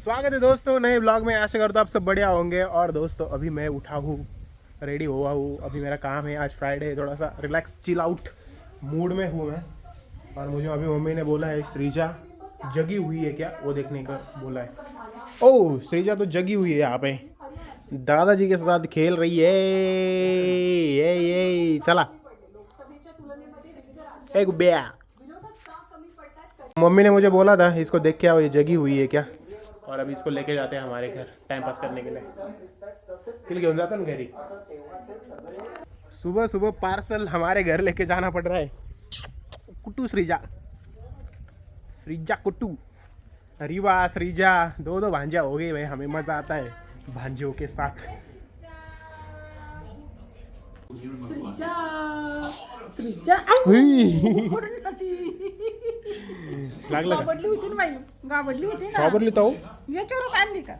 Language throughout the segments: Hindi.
स्वागत है दोस्तों नए ब्लॉग में। आशा करता हूँ आप सब बढ़िया होंगे। और दोस्तों अभी मैं उठा हूँ, रेडी हुआ हूँ। अभी मेरा काम है, आज फ्राइडे है, थोड़ा सा रिलैक्स चिल आउट मूड में हूँ मैं। और मुझे अभी मम्मी ने बोला है श्रीजा जगी हुई है क्या, वो देखने का बोला है। ओह श्रीजा तो जगी हुई है यहाँ पे, दादाजी के साथ खेल रही है। ये चला एक ब्या। मम्मी ने मुझे बोला था इसको देख के आओ, ये जगी हुई है क्या। और अभी इसको लेके जाते हैं हमारे घर टाइम पास करने के लिए। किल घेऊन जाता ना घरी। सुबह सुबह पार्सल हमारे घर लेके जाना पड़ रहा है। कुट्टू श्रीजा, श्रीजा कुट्टू। अरे वाह श्रीजा, दो दो भांजा हो गई भाई, हमें मजा आता है भांजों के साथ। श्रीजा श्रीजा लागलं का? गाबडली होती ना बाई, गाबडली होती ना. घाबरली तो याच्यावरच आणली का?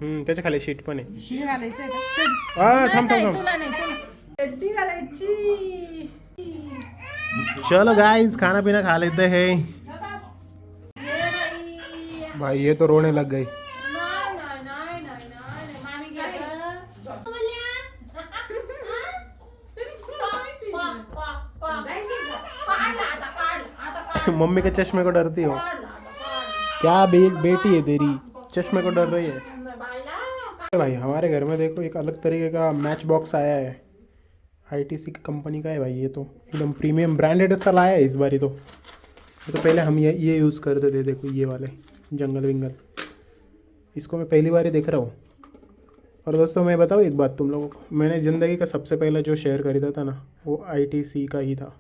त्याच्या खाली शीट पण आहे। शिडी घालायचंय का? हा थांब नाही, थांब थांब। तुला नाही, तुला चड्डी घालायची. चलो गाइस खाना पीना खा लेते हैं। भाई ये तो रोने लग गई। मम्मी के चश्मे को डरती हो क्या? बेटी है तेरी, चश्मे को डर रही है। भाई हमारे घर में देखो एक अलग तरीके का मैच बॉक्स आया है, आईटीसी की कंपनी का है भाई। ये तो एकदम प्रीमियम ब्रांडेड सा लाया है इस बार। ये तो पहले हम ये यूज़ करते थे, देखो ये वाले जंगल विंगल। इसको मैं पहली बार ही देख रहा हूँ। और दोस्तों मैं बताऊँ एक बात तुम लोगों को, मैंने ज़िंदगी का सबसे पहला जो शेयर खरीदा था ना, वो आईटीसी का ही था।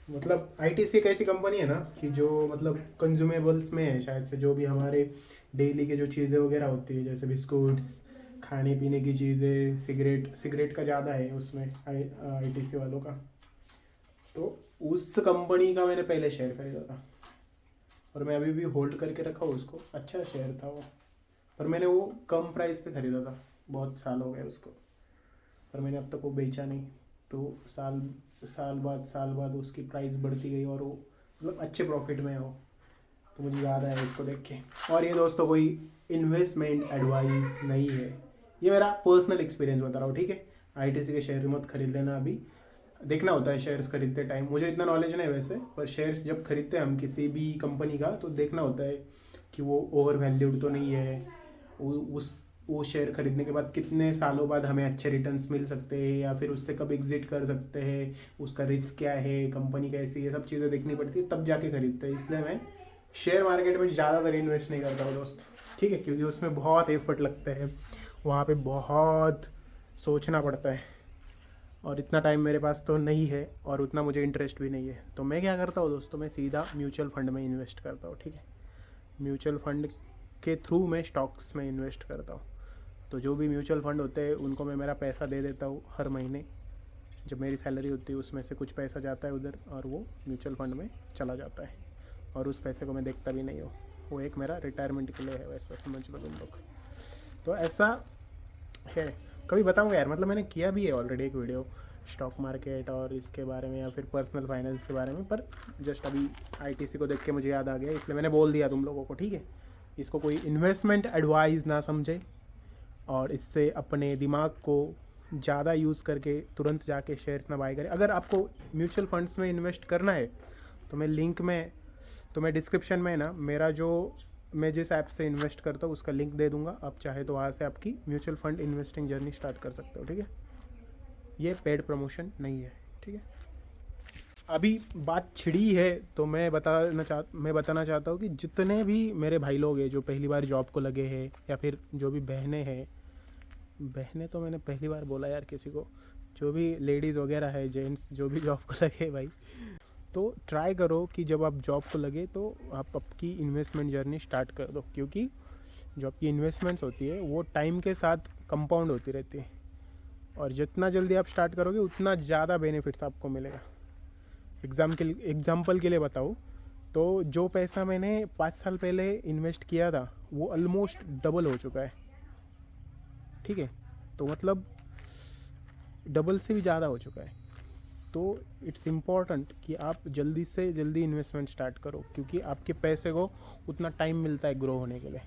मतलब आईटीसी एक ऐसी कंपनी है ना कि जो मतलब कंज्यूमेबल्स में है शायद से, जो भी हमारे डेली के जो चीज़ें वगैरह होती है, जैसे बिस्कुट्स, खाने पीने की चीज़ें, सिगरेट का ज़्यादा है उसमें आईटीसी वालों का। तो उस कंपनी का मैंने पहले शेयर खरीदा था और मैं अभी भी होल्ड करके रखा हूँ उसको। अच्छा शेयर था वो, पर मैंने वो कम प्राइस पे ख़रीदा था, बहुत साल हो गए उसको, पर मैंने अब तक वो बेचा नहीं। तो साल बाद उसकी प्राइस बढ़ती गई और वो मतलब अच्छे प्रॉफिट में हो। तो मुझे याद आया इसको देख के। और ये दोस्तों कोई इन्वेस्टमेंट एडवाइस नहीं है, ये मेरा पर्सनल एक्सपीरियंस बता रहा हूँ, ठीक है। आईटीसी के शेयर मत खरीद लेना। अभी देखना होता है शेयर्स खरीदते टाइम, मुझे इतना नॉलेज नहीं वैसे, पर शेयर्स जब खरीदते हैं हम किसी भी कंपनी का, तो देखना होता है कि वो ओवर वैल्यूड तो नहीं है। वो शेयर खरीदने के बाद कितने सालों बाद हमें अच्छे रिटर्न्स मिल सकते हैं, या फिर उससे कब एग्जिट कर सकते हैं, उसका रिस्क क्या है, कंपनी कैसी है, सब चीज़ें देखनी पड़ती है, तब जाके खरीदते हैं। इसलिए मैं शेयर मार्केट में ज़्यादातर इन्वेस्ट नहीं करता हूँ दोस्त, ठीक है, क्योंकि उसमें बहुत एफर्ट लगते हैं, वहाँ पे बहुत सोचना पड़ता है, और इतना टाइम मेरे पास तो नहीं है, और उतना मुझे इंटरेस्ट भी नहीं है। तो मैं क्या करता हूँ दोस्तों, मैं सीधा म्यूचुअल फंड में इन्वेस्ट करता हूँ, ठीक है। म्यूचुअल फंड के थ्रू मैं स्टॉक्स में इन्वेस्ट करता हूँ। तो जो भी म्यूचुअल फंड होते हैं उनको मैं मेरा पैसा दे देता हूँ हर महीने। जब मेरी सैलरी होती है उसमें से कुछ पैसा जाता है उधर, और वो म्यूचुअल फंड में चला जाता है, और उस पैसे को मैं देखता भी नहीं हूँ। वो एक मेरा रिटायरमेंट के लिए है, वैसा समझ लो तुम लोग। तो ऐसा है, कभी बताऊँगा यार, मतलब मैंने किया भी है ऑलरेडी एक वीडियो स्टॉक मार्केट और इसके बारे में, या फिर पर्सनल फाइनेंस के बारे में, पर जस्ट अभी आईटीसी को देख के मुझे याद आ गया, इसलिए मैंने बोल दिया तुम लोगों को, ठीक है। इसको कोई इन्वेस्टमेंट एडवाइस ना समझे, और इससे अपने दिमाग को ज़्यादा यूज़ करके तुरंत जाके शेयर्स ना बाय करें। अगर आपको म्यूचुअल फंड्स में इन्वेस्ट करना है तो मैं डिस्क्रिप्शन में ना मेरा जो मैं जिस ऐप से इन्वेस्ट करता हूँ उसका लिंक दे दूँगा। आप चाहे तो वहाँ से आपकी mutual fund investing journey start कर सकते हो, ठीक है। ये पेड प्रमोशन नहीं है, ठीक है। अभी बात छिड़ी है तो मैं बताना चाहता हूँ कि जितने भी मेरे भाई लोग हैं जो पहली बार जॉब को लगे हैं, या फिर जो भी बहनें तो मैंने पहली बार बोला यार किसी को, जो भी लेडीज़ वगैरह है, जेंट्स जो भी जॉब को लगे भाई, तो ट्राई करो कि जब आप जॉब को लगे तो आप आपकी इन्वेस्टमेंट जर्नी स्टार्ट कर दो, क्योंकि जो आपकी इन्वेस्टमेंट्स होती है वो टाइम के साथ कंपाउंड होती रहती है, और जितना जल्दी आप स्टार्ट करोगे उतना ज़्यादा बेनिफिट्स आपको मिलेगा। एग्जाम्पल के लिए बताऊँ तो जो पैसा मैंने 5 साल पहले इन्वेस्ट किया था वो ऑलमोस्ट डबल हो चुका है, ठीक है। तो मतलब डबल से भी ज़्यादा हो चुका है। तो इट्स इम्पॉर्टेंट कि आप जल्दी से जल्दी इन्वेस्टमेंट स्टार्ट करो, क्योंकि आपके पैसे को उतना टाइम मिलता है ग्रो होने के लिए।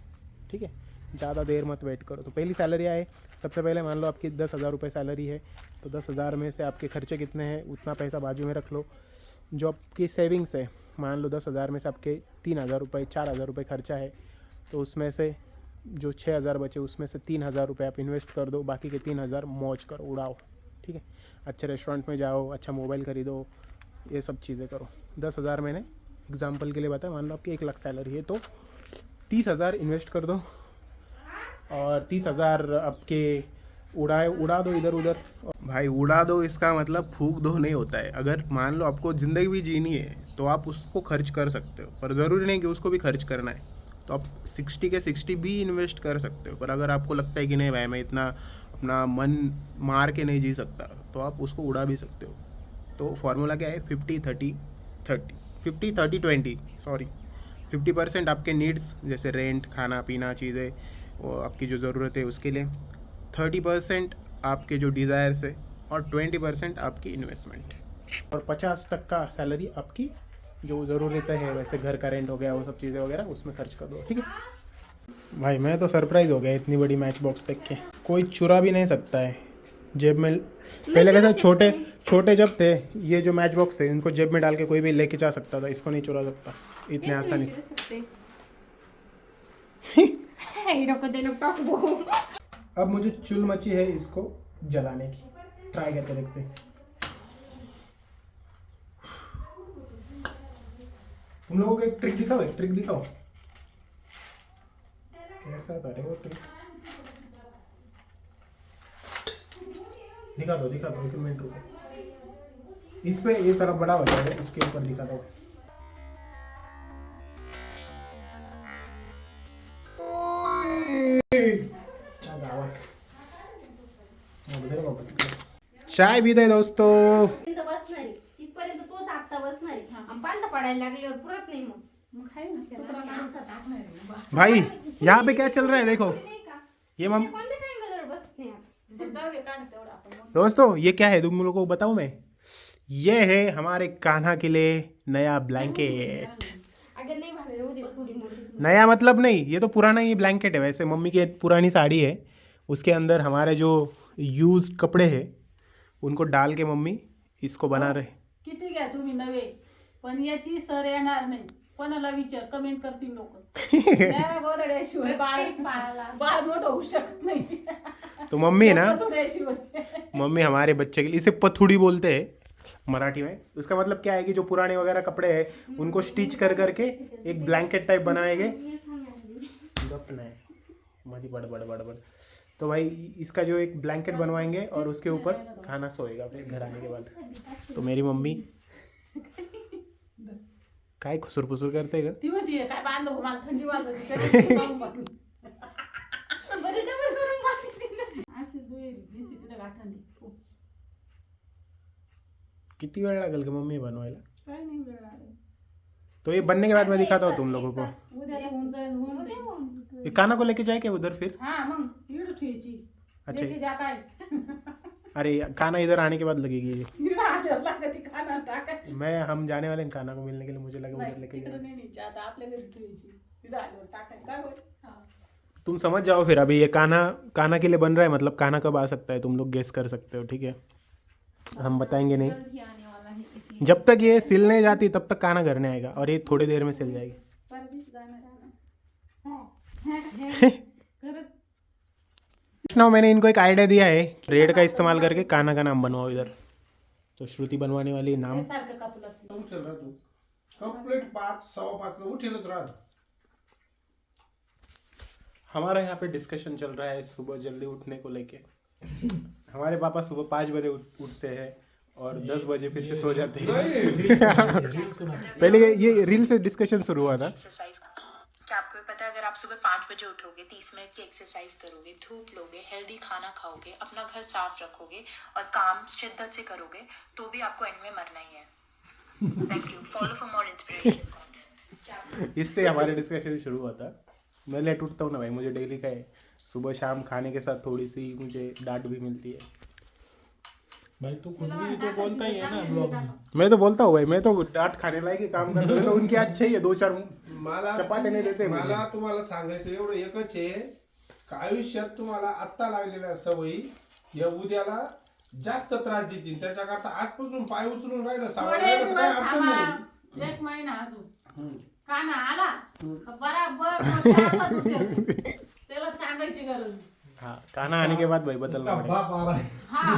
ठीक है, ज़्यादा देर मत वेट करो। तो पहली सैलरी आए, सबसे पहले मान लो आपकी 10,000 रुपये सैलरी है, तो 10,000 में से आपके खर्चे कितने हैं उतना पैसा बाजू में रख लो। जो आपकी सेविंग्स है, मान लो 10,000 में से आपके 3,000 रुपये 4,000 रुपये खर्चा है, तो उसमें से जो 6,000 बचे उसमें से 3,000 रुपये आप इन्वेस्ट कर दो, बाकी के 3,000 मौज करो, उड़ाओ। ठीक है, अच्छे रेस्टोरेंट में जाओ, अच्छा मोबाइल खरीदो, ये सब चीज़ें करो। 10,000 मैंने एग्जांपल के लिए बताया, मान लो आपकी 1,00,000 सैलरी है तो 30,000 इन्वेस्ट कर दो और 30,000 आपके उड़ा दो इधर उधर। भाई उड़ा दो इसका मतलब फूक दो नहीं होता है। अगर मान लो आपको ज़िंदगी भी जीनी है तो आप उसको खर्च कर सकते हो, पर ज़रूरी नहीं कि उसको भी खर्च करना है। तो आप 60 के 60 भी इन्वेस्ट कर सकते हो, पर अगर आपको लगता है कि नहीं भाई मैं इतना अपना मन मार के नहीं जी सकता, तो आप उसको उड़ा भी सकते हो। तो फार्मूला क्या है, 50-30-20 सॉरी 50% आपके नीड्स जैसे रेंट, खाना पीना, चीज़ें, वो आपकी जो ज़रूरत है उसके लिए, 30% आपके जो डिज़ायर्स है और 20% आपकी इन्वेस्टमेंट, और 50% सैलरी आपकी जो ज़रूरत है, वैसे घर का रेंट हो गया, वो सब चीज़ें वगैरह उसमें खर्च कर दो। ठीक है भाई, मैं तो सरप्राइज़ हो गया इतनी बड़ी मैच बॉक्स देख के। कोई चुरा भी नहीं सकता है जेब में। पहले कैसे छोटे छोटे जब थे ये जो मैच बॉक्स थे, इनको जेब में डाल के कोई भी लेके जा सकता था, इसको नहीं चुरा सकता इतने आसानी से। अब मुझे चुल मची है इसको जलाने की, ट्राई करके देखते हैं। तुम लोगों को एक ट्रिक दिखाओ, एक ट्रिक दिखाओ कैसा था रे वो ट्रिक। दिखा दो 1 मिनट रुको, इस पे ये थोड़ा बड़ा हो जाएगा, इसके ऊपर दिखा दो। चाय भी दे दोस्तों। इथपर्यंत तोच आत्ता बसणार आहे आणि पांढरा पडायला लागल्यावर पुरत नाही मग खाई ना तुकडा काढायचा, टाकणार आहे बा. भाई यहाँ पे क्या चल रहा है देखो, नाही का ये मम कोणत्या अँगलवर बसत नाही आता. जाऊ दे, काढ तेवढं आपण. दोस्तों ये क्या है तुम लोगों को बताऊं मैं, ये है हमारे कान्हा के लिए नया ब्लैंकेट। अगर नाही भावे उद्या थोडी मोठी नया मतलब नहीं, ये तो पुराना ही ब्लैंकेट है। वैसे मम्मी की एक पुरानी साड़ी है, उसके अंदर हमारे जो यूज कपड़े हैं उनको डाल के मम्मी इसको बना रहे। किती घ्या तुम्ही नवे, पण याची सर येणार नाही. कोणाला विचार, कमेंट करतील लोक. गोदड्याशिवाय बाळ मोठं होऊ शकत नाही. तो मम्मी है ना, गोदड्याशिवाय. मम्मी हमारे बच्चे के लिए, इसे पथुड़ी बोलते हैं मराठी में। उसका मतलब क्या है कि जो पुराने वगैरह कपड़े हैं उनको स्टिच कर करके एक ब्लैंकेट टाइप बनाएंगे। मधी बड़ बड़ बड़ बड़। तो भाई इसका जो एक ब्लैंकेट बनवाएंगे और उसके ऊपर खाना सोएगा अपने घर आने के बाद। तो मेरी मम्मी काय खुसुर पुसुर करते ग, ती म्हणते काय बांधलं हो, मला थंडी वाजत होती. बरं डबल करून बांधली ना. अशी दुहेरी दिसते तिथं गाठांनी. किती वेळ लागेल का मम्मी बनवायला? काय नाही वेळ लागेल. तो ये बनने के बाद मैं दिखाता हूँ तुम लोगों को। उद्या तर होऊन जाईल, होऊन जाईल. ये काना को लेके जाए क्या उधर फिर? हा मग इकडं ठेवायची. अच्छा. लेके जा काय. अरे काना इधर आने के बाद लगेगी ये। इकडं आल्यावर लागती खाना टाकाय. हम जाने वाले हैं काना को मिलने के लिए, मुझे लगा उधर लेके इकडं जाए। नाही न्यायची, आता आपल्या घरी ठेवायची. इकडं आल्यावर टाकाय काय होईल. तुम समझ जाओ फिर। अभी ये काना के लिए बन रहा है, मतलब काना कब आ सकता है तुम लोग गेस कर सकते हो। ठीक है, हम बताएंगे नहीं। जल्दी आने वाला है इसलिए. जब तक ये सिल नहीं जाती तब तक काना घर नहीं आएगा, और ये थोड़ी देर में सिल जाएगी। परदेश जाणार आहे ना. खरंच. ना मैंने इनको एक आइडिया दिया है, रेड का इस्तेमाल करके काना का नाम बनवाओ इधर। तो श्रुति बनवाने वाली नाम। सारखं कापू लागतं. उठेल राहा तू कंप्लीट 5-5:15 उठेलच राहा तू. हमारा यहाँ पे डिस्कशन चल रहा है सुबह जल्दी उठने को लेके। हमारे पापा सुबह 5 बजे उठते हैं और 10 बजे फिर से सो जाते हैं। पहले ये रील से डिस्कशन शुरू हुआ था। एक्सरसाइज क्या आपको पता है, अगर आप सुबह 5 बजे उठोगे, 30 मिनट की एक्सरसाइज करोगे, धूप लोगे, हेल्दी खाना खाओगे, अपना घर साफ रखोगे और काम शिद्दत से करोगे, तो भी आपको एंड में मरना ही है. Thank you. Follow for more inspirational content. इससे हमारे डिस्कशन शुरू हुआ था। मैं लेट उठता हूँ ना भाई, मुझे डेली का है। सुबह शाम खाने के साथ थोड़ी सी मुझे डांट भी मिलती है। भाई तू खुद भी तो बोलता ही है ना ब्लॉग में. मैं तो बोलता हूँ भाई, मैं तो डांट खाने लायक ही काम करतो. मैं तो उनके अच्छे ही है, 2-4 मला चपाटे नाही देते मुझे. मला तुम्हाला सांगायचं एवढं एकच आहे का आयुष्यात तुम्हाला आत्ता लागलेल्या सवयी या उद्याला जास्त त्रास देतील. त्याच्याकरता आजपासून पाय उचलून राहिलं सावध थोडे राहिलं तर काय दिवस अडचण नाही. थांबा. 1 महिना अजून काना आला बराबर मग चारला सुटेल. त्याला सांगायची गरज नाही. हाँ, खाना आने के बाद भाई बदलना उसका पड़ेगा. बाप आ रहा है. हा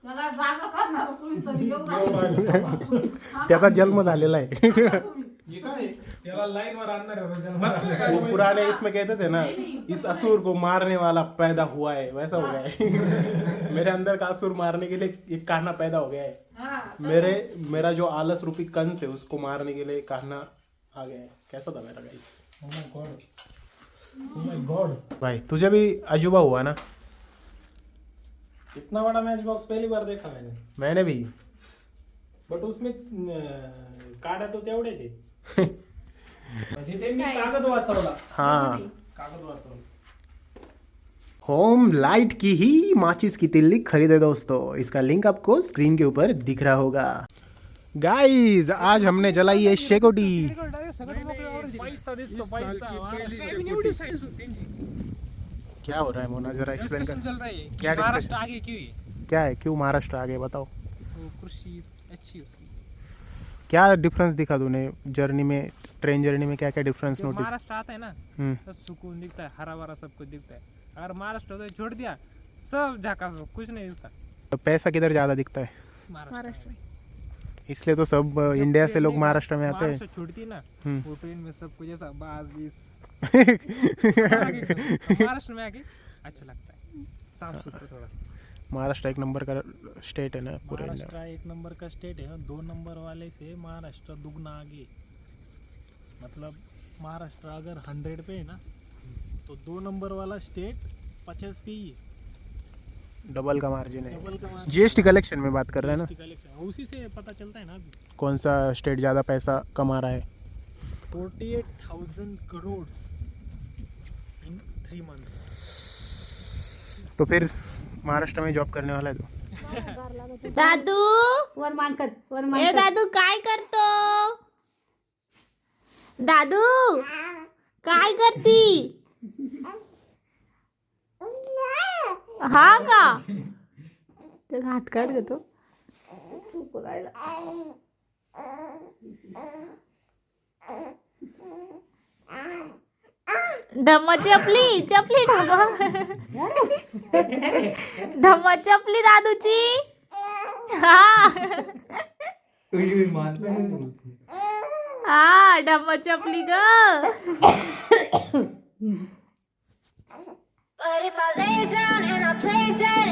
त्याला जागा करणार कुणीतरी येऊन राहिलं. त्याचा जन्म झालेला आहे. तुम्ही. हे काय त्याला लाईन वर आणणार होता त्याला. वो पुराने इसमें कहते थे ना, इस असुर को मारने वाला पैदा हुआ है, वैसा हो गया है. मेरे अंदर का असुर मारने के लिए एक कान्हा पैदा हो गया है. हा मेरा जो आलस रूपी कंस है उसको मारने के लिए कान्हा आ गया है. कैसा था मेरा guys? Oh my God. Oh my God. भाई तुझे भी अजूबा हुआ ना? इतना बड़ा मैच बॉक्स पहली बार देखा मैंने भी. बट उसमें काड्या तो तेवढ्याच आहे. म्हणजे त्यांनी कागद वाचवला. हाँ, कागद वाचवला. होम लाइट की ही माचिस की तिल्ली खरीदे दोस्तों. इसका लिंक आपको स्क्रीन के ऊपर दिख रहा होगा. गाइस आज हमने जलाई है शेकोटी. क्या हो रहा है मोना, जरा एक्सप्लेन कर. चल रहा है क्या महाराष्ट्र डिस्कशन? आगे क्यों है क्या है, क्यों महाराष्ट्र आगे बताओ. वो कृषि अच्छी है उसकी. क्या डिफरेंस दिखा तूने जर्नी में, ट्रेन जर्नी में क्या क्या डिफरेंस जब नोटिस? महाराष्ट्र आता है ना हम्म. तो सुकून दिखता है, हरा भरा सब कुछ दिखता है. अगर महाराष्ट्र उधर छोड़ दिया सब झाका कुछ नहीं दिखता. तो पैसा किधर ज़्यादा दिखता है? महाराष्ट्र में. इसलिए तो सब जब इंडिया से ट्रेन लोग में महाराष्ट्र में आते हैं. महाराष्ट्र छोड़ती है ना हम्म. वो ट्रेन में सब कुछ ऐसा बास बीस महाराष्ट्र में आके अच्छा लगता है, साफ सुथरा थोड़ा सा. महाराष्ट्र एक नंबर का स्टेट है ना पूरे इंडिया में. महाराष्ट्र एक नंबर का स्टेट है, 2 नंबर वाले से महाराष्ट्र दुगना आगे. मतलब महाराष्ट्र अगर 100 पे है ना तो 2 नंबर वाला स्टेट 50 पे ही है. डबल का मार्जिन है. डबल का मार्जिन. जीएसटी कलेक्शन में बात कर रहे हैं ना, कलेक्शन उसी से पता चलता है ना अभी. कौन सा स्टेट ज़्यादा पैसा कमा रहा है. 48,000 करोड़ इन 3 months. तो फिर महाराष्ट्र में जॉब करने वाला है तो. दादू वर मानकत वर ए मानकत दादू काय करतो? दादू काय करती? हा का ते हात काढ ग तो. ढम्म चपली चपली ढम्म चपली दादूची. हा हा ढम्म चपली ग. But if I lay down and I play dead,